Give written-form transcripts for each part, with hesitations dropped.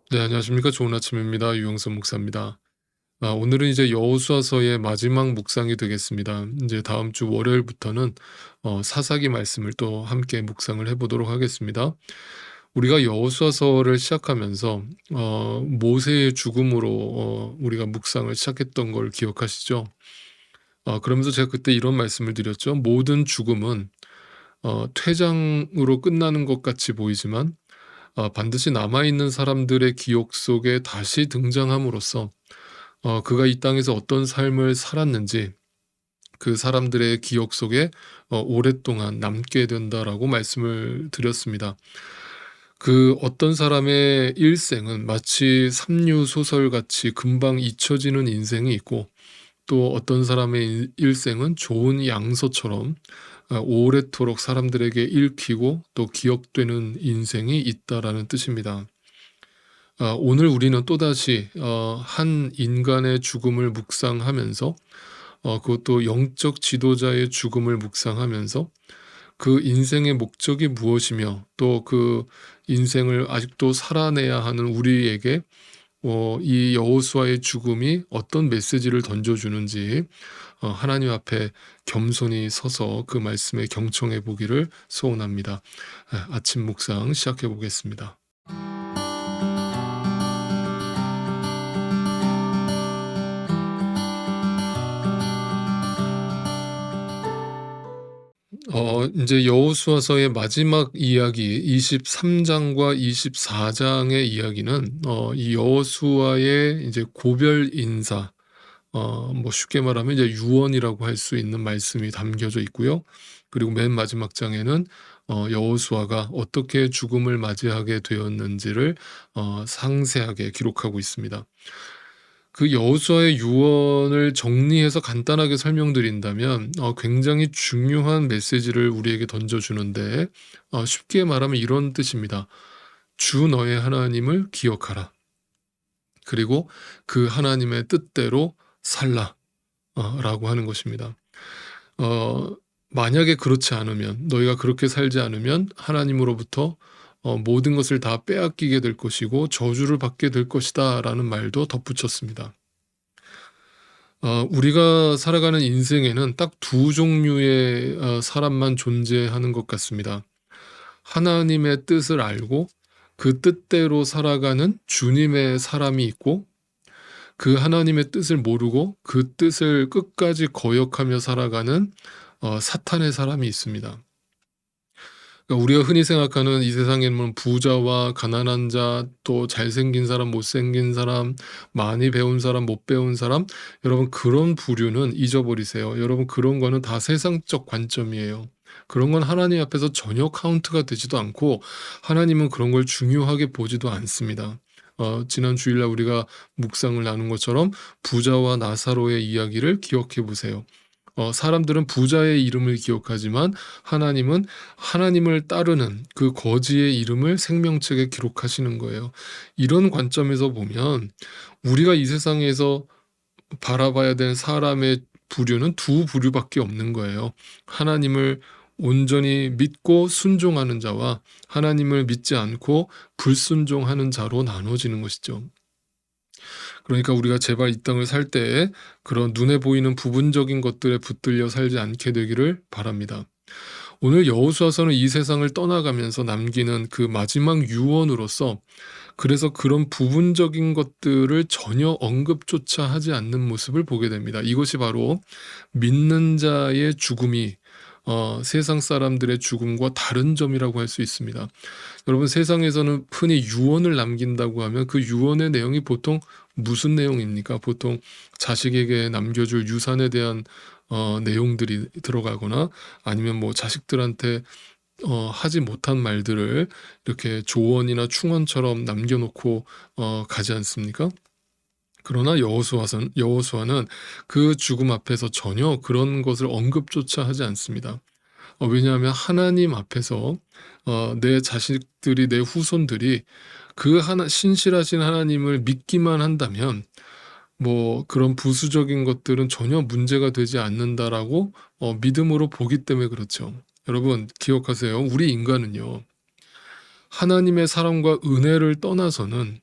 네, 안녕하십니까. 좋은 아침입니다. 유영선 목사입니다. 오늘은 이제 여호수아서의 마지막 묵상이 되겠습니다. 이제 다음 주 월요일부터는 사사기 말씀을 또 함께 묵상을 해보도록 하겠습니다. 우리가 여호수아서를 시작하면서 모세의 죽음으로 우리가 묵상을 시작했던 걸 기억하시죠? 그러면서 제가 그때 이런 말씀을 드렸죠. 모든 죽음은 퇴장으로 끝나는 것 같이 보이지만 반드시 남아있는 사람들의 기억 속에 다시 등장함으로써 그가 이 땅에서 어떤 삶을 살았는지 그 사람들의 기억 속에 오랫동안 남게 된다라고 말씀을 드렸습니다. 그 어떤 사람의 일생은 마치 삼류 소설같이 금방 잊혀지는 인생이 있고, 또 어떤 사람의 일생은 좋은 양서처럼 오래도록 사람들에게 읽히고 또 기억되는 인생이 있다라는 뜻입니다. 오늘 우리는 또다시 한 인간의 죽음을 묵상하면서 그것도 영적 지도자의 죽음을 묵상하면서 그 인생의 목적이 무엇이며 또 그 인생을 아직도 살아내야 하는 우리에게 이 여호수아의 죽음이 어떤 메시지를 던져주는지 하나님 앞에 겸손히 서서 그 말씀에 경청해 보기를 소원합니다. 아침 묵상 시작해 보겠습니다. 인제 여호수아서의 마지막 이야기 23장과 24장의 이야기는 이 여호수아의 이제 고별 인사, 뭐 쉽게 말하면 이제 유언이라고 할 수 있는 말씀이 담겨져 있고요. 그리고 맨 마지막 장에는 여호수아가 어떻게 죽음을 맞이하게 되었는지를 상세하게 기록하고 있습니다. 그 여호수아의 유언을 정리해서 간단하게 설명드린다면 굉장히 중요한 메시지를 우리에게 던져주는데, 쉽게 말하면 이런 뜻입니다. 주 너의 하나님을 기억하라. 그리고 그 하나님의 뜻대로 살라. 라고 하는 것입니다. 어, 만약에 그렇지 않으면, 너희가 그렇게 살지 않으면 하나님으로부터 모든 것을 다 빼앗기게 될 것이고 저주를 받게 될 것이다 라는 말도 덧붙였습니다. 우리가 살아가는 인생에는 딱 두 종류의 사람만 존재하는 것 같습니다. 하나님의 뜻을 알고 그 뜻대로 살아가는 주님의 사람이 있고, 그 하나님의 뜻을 모르고 그 뜻을 끝까지 거역하며 살아가는 사탄의 사람이 있습니다. 그러니까 우리가 흔히 생각하는 이 세상에는 부자와 가난한 자, 또 잘생긴 사람, 못생긴 사람, 많이 배운 사람, 못 배운 사람, 여러분 그런 부류는 잊어버리세요. 여러분 그런 거는 다 세상적 관점이에요. 그런 건 하나님 앞에서 전혀 카운트가 되지도 않고 하나님은 그런 걸 중요하게 보지도 않습니다. 지난 주일날 우리가 묵상을 나눈 것처럼 부자와 나사로의 이야기를 기억해 보세요. 사람들은 부자의 이름을 기억하지만 하나님은 하나님을 따르는 그 거지의 이름을 생명책에 기록하시는 거예요. 이런 관점에서 보면 우리가 이 세상에서 바라봐야 될 사람의 부류는 두 부류밖에 없는 거예요. 하나님을 온전히 믿고 순종하는 자와 하나님을 믿지 않고 불순종하는 자로 나눠지는 것이죠. 그러니까 우리가 제발 이 땅을 살 때 그런 눈에 보이는 부분적인 것들에 붙들려 살지 않게 되기를 바랍니다. 오늘 여호수아서는 이 세상을 떠나가면서 남기는 그 마지막 유언으로서, 그래서 그런 부분적인 것들을 전혀 언급조차 하지 않는 모습을 보게 됩니다. 이것이 바로 믿는 자의 죽음이 세상 사람들의 죽음과 다른 점이라고 할 수 있습니다. 여러분 세상에서는 흔히 유언을 남긴다고 하면 그 유언의 내용이 보통 무슨 내용입니까? 보통 자식에게 남겨줄 유산에 대한 내용들이 들어가거나, 아니면 뭐 자식들한테 하지 못한 말들을 이렇게 조언이나 충언처럼 남겨놓고 가지 않습니까? 그러나 여호수아는 그 죽음 앞에서 전혀 그런 것을 언급조차 하지 않습니다. 왜냐하면 하나님 앞에서 내 자식들이, 내 후손들이 그 신실하신 하나님을 믿기만 한다면 뭐 그런 부수적인 것들은 전혀 문제가 되지 않는다라고 믿음으로 보기 때문에 그렇죠. 여러분 기억하세요. 우리 인간은요, 하나님의 사랑과 은혜를 떠나서는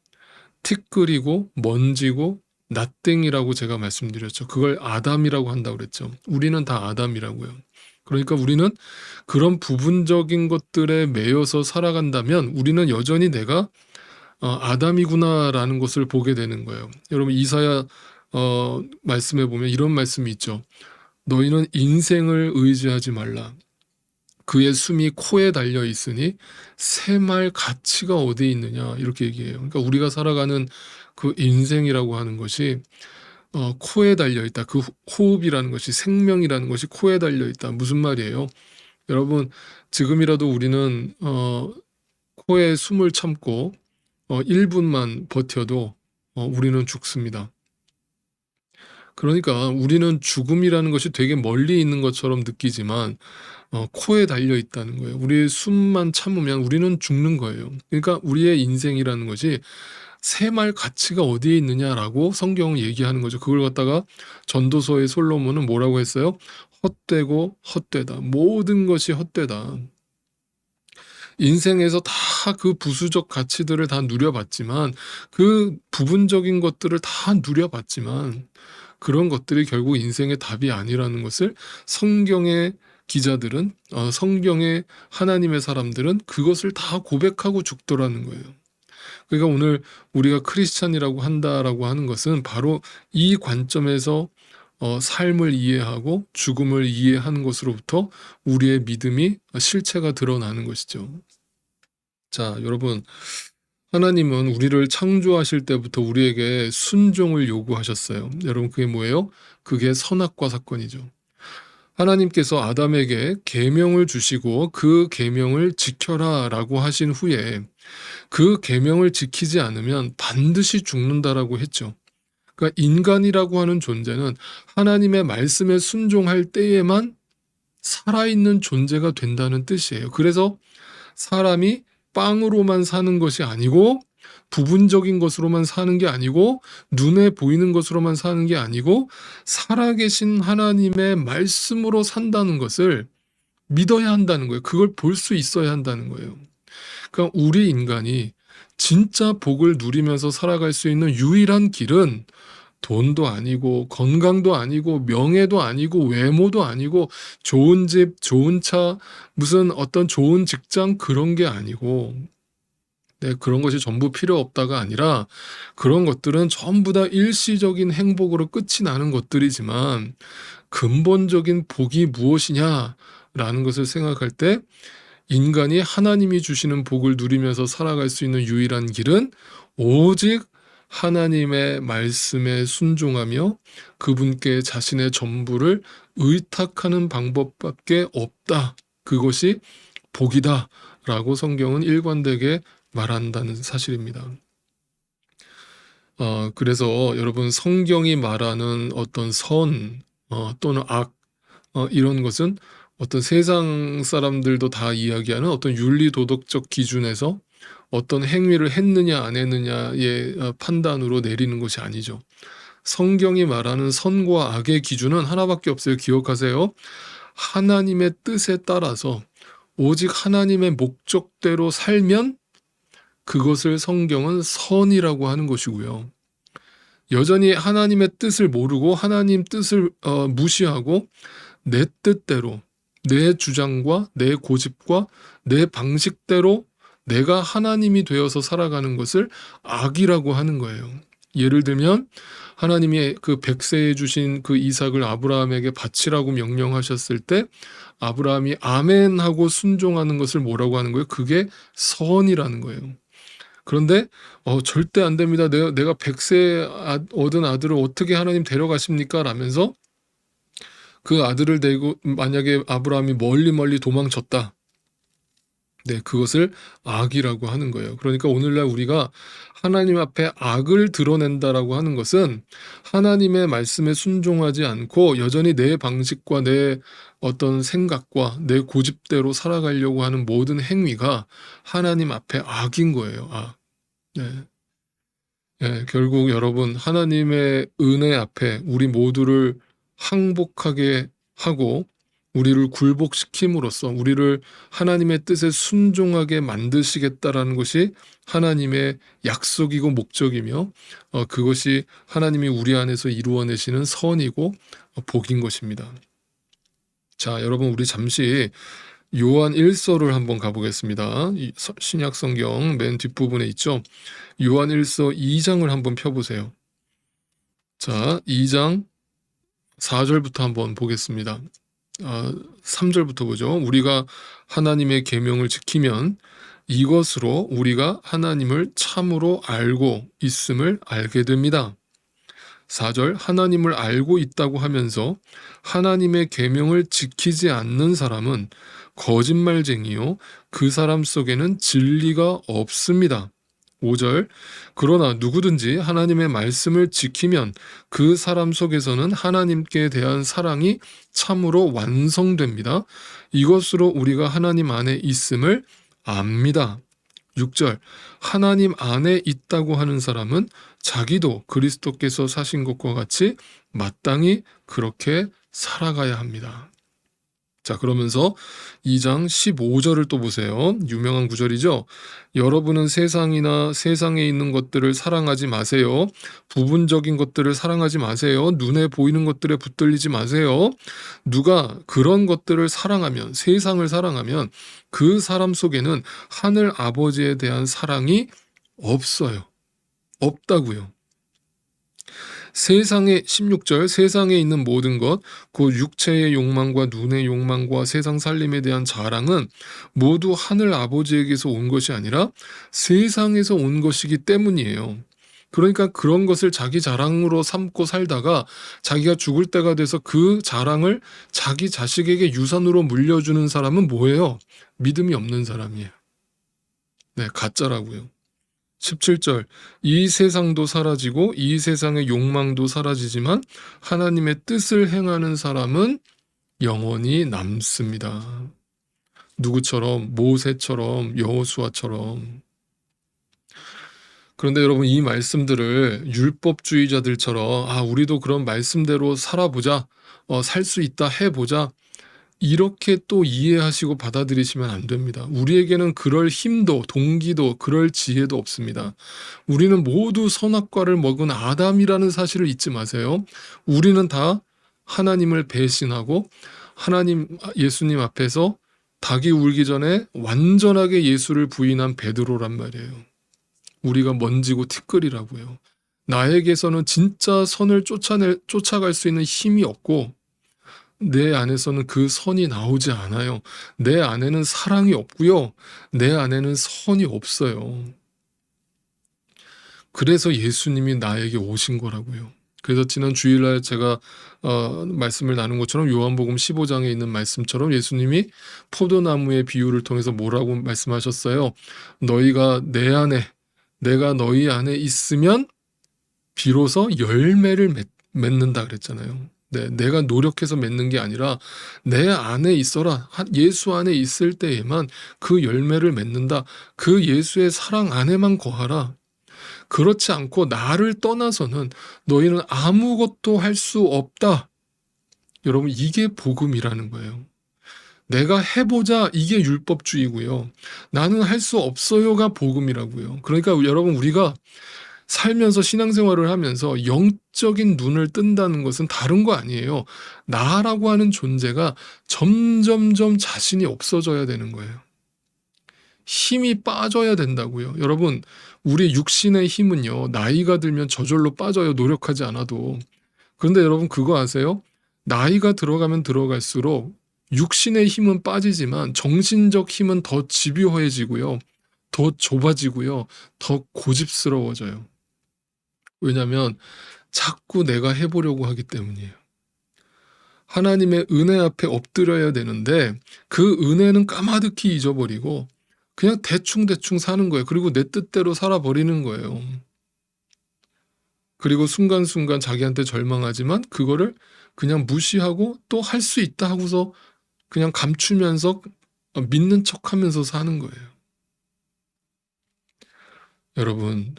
티끌이고 먼지고 낫땡이라고 제가 말씀드렸죠. 그걸 아담이라고 한다고 그랬죠. 우리는 다 아담이라고요. 그러니까 우리는 그런 부분적인 것들에 매여서 살아간다면 우리는 여전히 내가 아담이구나라는 것을 보게 되는 거예요. 여러분 이사야 말씀에 보면 이런 말씀이 있죠. 너희는 인생을 의지하지 말라. 그의 숨이 코에 달려 있으니 새말 가치가 어디 있느냐 이렇게 얘기해요. 그러니까 우리가 살아가는 그 인생이라고 하는 것이 코에 달려 있다. 그 호흡이라는 것이 생명이라는 것이 코에 달려 있다. 무슨 말이에요? 여러분 지금이라도 우리는 코에 숨을 참고 1분만 버텨도 우리는 죽습니다. 그러니까 우리는 죽음이라는 것이 되게 멀리 있는 것처럼 느끼지만 코에 달려 있다는 거예요. 우리의 숨만 참으면 우리는 죽는 거예요. 그러니까 우리의 인생이라는 것이 새말 가치가 어디에 있느냐라고 성경은 얘기하는 거죠. 그걸 갖다가 전도서의 솔로몬은 뭐라고 했어요? 헛되고 헛되다. 모든 것이 헛되다. 인생에서 다 그 부수적 가치들을 다 누려봤지만 그 부분적인 것들을 다 누려봤지만 그런 것들이 결국 인생의 답이 아니라는 것을 성경의 기자들은 성경의 하나님의 사람들은 그것을 다 고백하고 죽더라는 거예요. 그러니까 오늘 우리가 크리스찬이라고 한다라고 하는 것은 바로 이 관점에서 삶을 이해하고 죽음을 이해하는 것으로부터 우리의 믿음이 실체가 드러나는 것이죠. 자, 여러분 하나님은 우리를 창조하실 때부터 우리에게 순종을 요구하셨어요. 여러분 그게 뭐예요? 그게 선악과 사건이죠. 하나님께서 아담에게 계명을 주시고 그 계명을 지켜라라고 하신 후에 그 계명을 지키지 않으면 반드시 죽는다라고 했죠. 그러니까 인간이라고 하는 존재는 하나님의 말씀에 순종할 때에만 살아있는 존재가 된다는 뜻이에요. 그래서 사람이 빵으로만 사는 것이 아니고 부분적인 것으로만 사는 게 아니고 눈에 보이는 것으로만 사는 게 아니고 살아계신 하나님의 말씀으로 산다는 것을 믿어야 한다는 거예요. 그걸 볼 수 있어야 한다는 거예요. 그러니까 우리 인간이 진짜 복을 누리면서 살아갈 수 있는 유일한 길은 돈도 아니고 건강도 아니고 명예도 아니고 외모도 아니고 좋은 집, 좋은 차, 무슨 어떤 좋은 직장 그런 게 아니고 그런 것이 전부 필요 없다가 아니라 그런 것들은 전부 다 일시적인 행복으로 끝이 나는 것들이지만 근본적인 복이 무엇이냐라는 것을 생각할 때 인간이 하나님이 주시는 복을 누리면서 살아갈 수 있는 유일한 길은 오직 하나님의 말씀에 순종하며 그분께 자신의 전부를 의탁하는 방법밖에 없다. 그것이 복이다. 라고 성경은 일관되게 말한다는 사실입니다. 그래서 여러분 성경이 말하는 어떤 선 또는 악 이런 것은 어떤 세상 사람들도 다 이야기하는 어떤 윤리도덕적 기준에서 어떤 행위를 했느냐 안 했느냐의 판단으로 내리는 것이 아니죠. 성경이 말하는 선과 악의 기준은 하나밖에 없어요. 기억하세요. 하나님의 뜻에 따라서 오직 하나님의 목적대로 살면 그것을 성경은 선이라고 하는 것이고요. 여전히 하나님의 뜻을 모르고 하나님 뜻을 무시하고 내 뜻대로 내 주장과 내 고집과 내 방식대로 내가 하나님이 되어서 살아가는 것을 악이라고 하는 거예요. 예를 들면 하나님이 그 100세에 주신 그 이삭을 아브라함에게 바치라고 명령하셨을 때 아브라함이 아멘 하고 순종하는 것을 뭐라고 하는 거예요? 그게 선이라는 거예요. 그런데 절대 안 됩니다. 내가 100세 얻은 아들을 어떻게 하나님 데려가십니까? 라면서 그 아들을 데리고 만약에 아브라함이 멀리 도망쳤다. 네, 그것을 악이라고 하는 거예요. 그러니까 오늘날 우리가 하나님 앞에 악을 드러낸다라고 하는 것은 하나님의 말씀에 순종하지 않고 여전히 내 방식과 내 어떤 생각과 내 고집대로 살아가려고 하는 모든 행위가 하나님 앞에 악인 거예요. 악. 네. 네, 결국 여러분 하나님의 은혜 앞에 우리 모두를 항복하게 하고 우리를 굴복시킴으로써 우리를 하나님의 뜻에 순종하게 만드시겠다라는 것이 하나님의 약속이고 목적이며 그것이 하나님이 우리 안에서 이루어내시는 선이고 복인 것입니다. 자, 여러분 우리 잠시 요한 1서를 한번 가보겠습니다. 신약 성경 맨 뒷부분에 있죠. 요한 1서 2장을 한번 펴보세요. 자, 2장 4절부터 한번 보겠습니다. 3절부터 보죠. 우리가 하나님의 계명을 지키면 이것으로 우리가 하나님을 참으로 알고 있음을 알게 됩니다. 4절 하나님을 알고 있다고 하면서 하나님의 계명을 지키지 않는 사람은 거짓말쟁이요 그 사람 속에는 진리가 없습니다. 5절 그러나 누구든지 하나님의 말씀을 지키면 그 사람 속에서는 하나님께 대한 사랑이 참으로 완성됩니다. 이것으로 우리가 하나님 안에 있음을 압니다. 6절 하나님 안에 있다고 하는 사람은 자기도 그리스도께서 사신 것과 같이 마땅히 그렇게 살아가야 합니다. 자, 그러면서 2장 15절을 또 보세요. 유명한 구절이죠. 여러분은 세상이나 세상에 있는 것들을 사랑하지 마세요. 부분적인 것들을 사랑하지 마세요. 눈에 보이는 것들에 붙들리지 마세요. 누가 그런 것들을 사랑하면, 세상을 사랑하면 그 사람 속에는 하늘 아버지에 대한 사랑이 없어요. 없다고요. 세상에 16절 세상에 있는 모든 것, 그 육체의 욕망과 눈의 욕망과 세상 살림에 대한 자랑은 모두 하늘 아버지에게서 온 것이 아니라 세상에서 온 것이기 때문이에요. 그러니까 그런 것을 자기 자랑으로 삼고 살다가 자기가 죽을 때가 돼서 그 자랑을 자기 자식에게 유산으로 물려주는 사람은 뭐예요? 믿음이 없는 사람이에요. 네, 가짜라고요. 17절 이 세상도 사라지고 이 세상의 욕망도 사라지지만 하나님의 뜻을 행하는 사람은 영원히 남습니다. 누구처럼? 모세처럼, 여호수아처럼. 그런데 여러분 이 말씀들을 율법주의자들처럼 우리도 그런 말씀대로 살아보자, 살 수 있다 해보자, 이렇게 또 이해하시고 받아들이시면 안 됩니다. 우리에게는 그럴 힘도 동기도 그럴 지혜도 없습니다. 우리는 모두 선악과를 먹은 아담이라는 사실을 잊지 마세요. 우리는 다 하나님을 배신하고 예수님 앞에서 닭이 울기 전에 완전하게 예수를 부인한 베드로란 말이에요. 우리가 먼지고 티끌이라고요. 나에게서는 진짜 선을 쫓아갈 수 있는 힘이 없고 내 안에서는 그 선이 나오지 않아요. 내 안에는 사랑이 없고요. 내 안에는 선이 없어요. 그래서 예수님이 나에게 오신 거라고요. 그래서 지난 주일날 제가 말씀을 나눈 것처럼 요한복음 15장에 있는 말씀처럼 예수님이 포도나무의 비유를 통해서 뭐라고 말씀하셨어요? 너희가 내 안에, 내가 너희 안에 있으면 비로소 열매를 맺는다 그랬잖아요. 네, 내가 노력해서 맺는 게 아니라 내 안에 있어라. 예수 안에 있을 때에만 그 열매를 맺는다. 그 예수의 사랑 안에만 거하라. 그렇지 않고 나를 떠나서는 너희는 아무것도 할 수 없다. 여러분 이게 복음이라는 거예요. 내가 해보자 이게 율법주의고요. 나는 할 수 없어요가 복음이라고요. 그러니까 여러분 우리가 살면서 신앙생활을 하면서 영적인 눈을 뜬다는 것은 다른 거 아니에요. 나라고 하는 존재가 점점점 자신이 없어져야 되는 거예요. 힘이 빠져야 된다고요. 여러분 우리 육신의 힘은요. 나이가 들면 저절로 빠져요. 노력하지 않아도. 그런데 여러분 그거 아세요? 나이가 들어가면 들어갈수록 육신의 힘은 빠지지만 정신적 힘은 더 집요해지고요. 더 좁아지고요. 더 고집스러워져요. 왜냐하면 자꾸 내가 해보려고 하기 때문이에요. 하나님의 은혜 앞에 엎드려야 되는데 그 은혜는 까마득히 잊어버리고 그냥 대충대충 사는 거예요. 그리고 내 뜻대로 살아버리는 거예요. 그리고 순간순간 자기한테 절망하지만 그거를 그냥 무시하고 또 할 수 있다 하고서 그냥 감추면서 믿는 척하면서 사는 거예요. 여러분,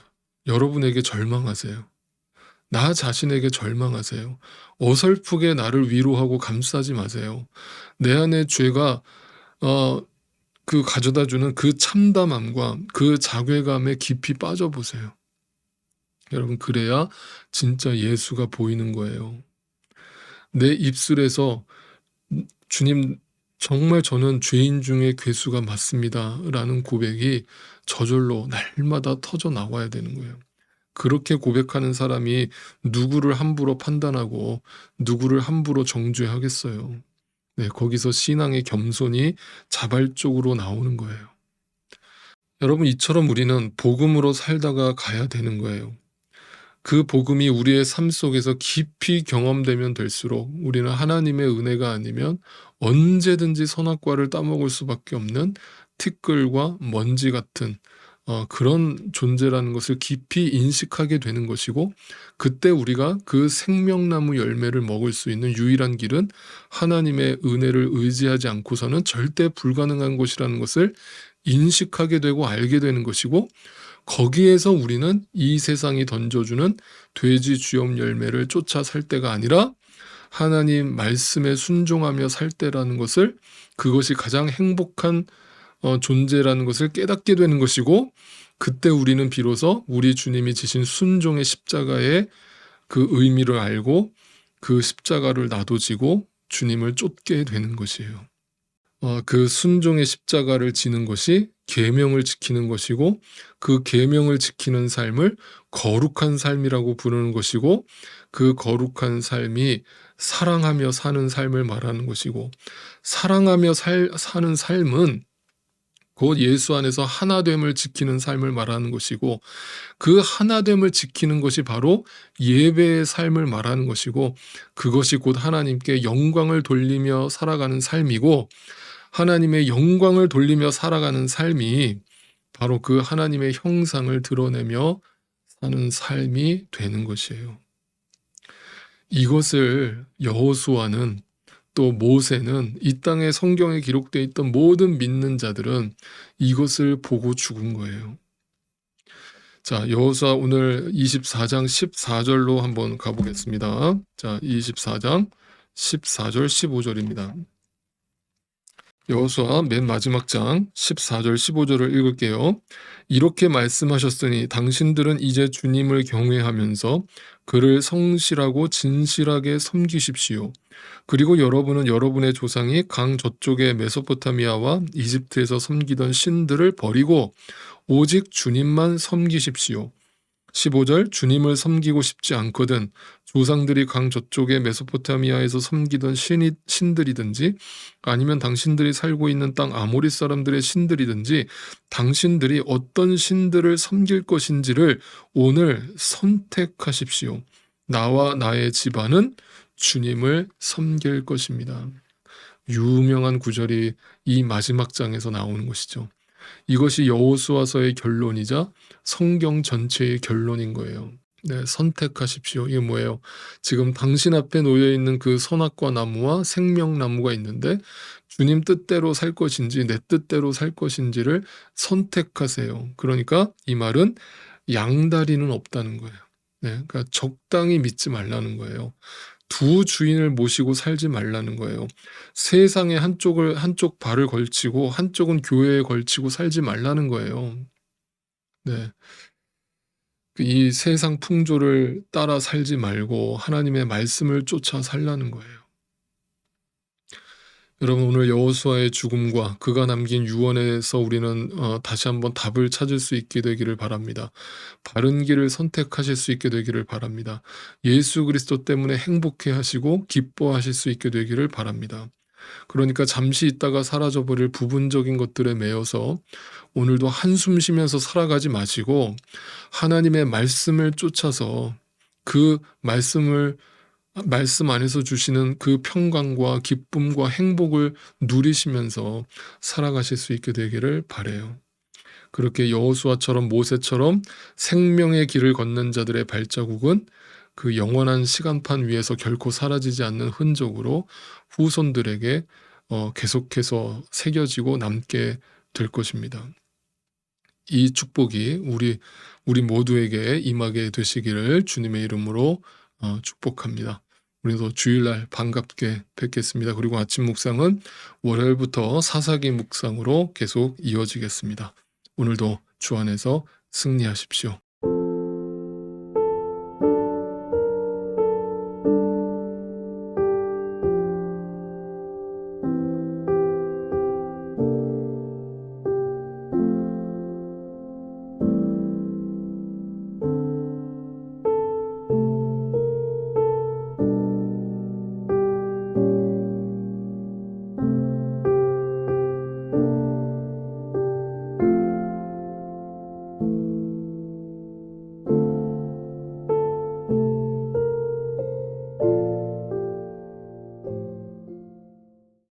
여러분에게 절망하세요. 나 자신에게 절망하세요. 어설프게 나를 위로하고 감싸지 마세요. 내 안에 죄가 어 가져다 주는 그 참담함과 그 자괴감에 깊이 빠져보세요. 여러분, 그래야 진짜 예수가 보이는 거예요. 내 입술에서 주님, 정말 저는 죄인 중에 괴수가 맞습니다 라는 고백이 저절로 날마다 터져 나와야 되는 거예요. 그렇게 고백하는 사람이 누구를 함부로 판단하고 누구를 함부로 정죄하겠어요. 네, 거기서 신앙의 겸손이 자발적으로 나오는 거예요. 여러분, 이처럼 우리는 복음으로 살다가 가야 되는 거예요. 그 복음이 우리의 삶 속에서 깊이 경험되면 될수록 우리는 하나님의 은혜가 아니면 언제든지 선악과를 따먹을 수밖에 없는 티끌과 먼지 같은 그런 존재라는 것을 깊이 인식하게 되는 것이고, 그때 우리가 그 생명나무 열매를 먹을 수 있는 유일한 길은 하나님의 은혜를 의지하지 않고서는 절대 불가능한 것이라는 것을 인식하게 되고 알게 되는 것이고, 거기에서 우리는 이 세상이 던져주는 돼지 주염 열매를 쫓아 살 때가 아니라 하나님 말씀에 순종하며 살 때라는 것을, 그것이 가장 행복한 존재라는 것을 깨닫게 되는 것이고, 그때 우리는 비로소 우리 주님이 지신 순종의 십자가의 그 의미를 알고 그 십자가를 나도 지고 주님을 쫓게 되는 것이에요. 그 순종의 십자가를 지는 것이 계명을 지키는 것이고, 그 계명을 지키는 삶을 거룩한 삶이라고 부르는 것이고, 그 거룩한 삶이 사랑하며 사는 삶을 말하는 것이고, 사랑하며 사는 삶은 곧 예수 안에서 하나됨을 지키는 삶을 말하는 것이고, 그 하나됨을 지키는 것이 바로 예배의 삶을 말하는 것이고, 그것이 곧 하나님께 영광을 돌리며 살아가는 삶이고, 하나님의 영광을 돌리며 살아가는 삶이 바로 그 하나님의 형상을 드러내며 사는 삶이 되는 것이에요. 이것을 여호수아는, 또 모세는, 이 땅의 성경에 기록되어 있던 모든 믿는 자들은 이것을 보고 죽은 거예요. 자, 여호수아 오늘 24장 14절로 한번 가보겠습니다. 자, 24장 14절 15절입니다. 여호수아 맨 마지막 장 14절 15절을 읽을게요. 이렇게 말씀하셨으니 당신들은 이제 주님을 경외하면서 그를 성실하고 진실하게 섬기십시오. 그리고 여러분은 여러분의 조상이 강 저쪽의 메소포타미아와 이집트에서 섬기던 신들을 버리고 오직 주님만 섬기십시오. 15절, 주님을 섬기고 싶지 않거든 조상들이 강 저쪽의 메소포타미아에서 섬기던 신들이든지 아니면 당신들이 살고 있는 땅 아모리 사람들의 신들이든지 당신들이 어떤 신들을 섬길 것인지를 오늘 선택하십시오. 나와 나의 집안은 주님을 섬길 것입니다. 유명한 구절이 이 마지막 장에서 나오는 것이죠. 이것이 여호수아서의 결론이자 성경 전체의 결론인 거예요. 네, 선택하십시오. 이게 뭐예요? 지금 당신 앞에 놓여 있는 그 선악과 나무와 생명나무가 있는데 주님 뜻대로 살 것인지 내 뜻대로 살 것인지를 선택하세요. 그러니까 이 말은 양다리는 없다는 거예요. 네, 그러니까 적당히 믿지 말라는 거예요. 두 주인을 모시고 살지 말라는 거예요. 세상에 한쪽 발을 걸치고 한쪽은 교회에 걸치고 살지 말라는 거예요. 네. 이 세상 풍조를 따라 살지 말고 하나님의 말씀을 쫓아 살라는 거예요. 여러분, 오늘 여호수아의 죽음과 그가 남긴 유언에서 우리는 다시 한번 답을 찾을 수 있게 되기를 바랍니다. 바른 길을 선택하실 수 있게 되기를 바랍니다. 예수 그리스도 때문에 행복해 하시고 기뻐하실 수 있게 되기를 바랍니다. 그러니까 잠시 있다가 사라져버릴 부분적인 것들에 매여서 오늘도 한숨 쉬면서 살아가지 마시고 하나님의 말씀을 쫓아서 그 말씀 안에서 주시는 그 평강과 기쁨과 행복을 누리시면서 살아가실 수 있게 되기를 바라요. 그렇게 여호수아처럼 모세처럼 생명의 길을 걷는 자들의 발자국은 그 영원한 시간판 위에서 결코 사라지지 않는 흔적으로 후손들에게 계속해서 새겨지고 남게 될 것입니다. 이 축복이 우리 모두에게 임하게 되시기를 주님의 이름으로 축복합니다. 우리도 주일날 반갑게 뵙겠습니다. 그리고 아침 묵상은 월요일부터 사사기 묵상으로 계속 이어지겠습니다. 오늘도 주 안에서 승리하십시오.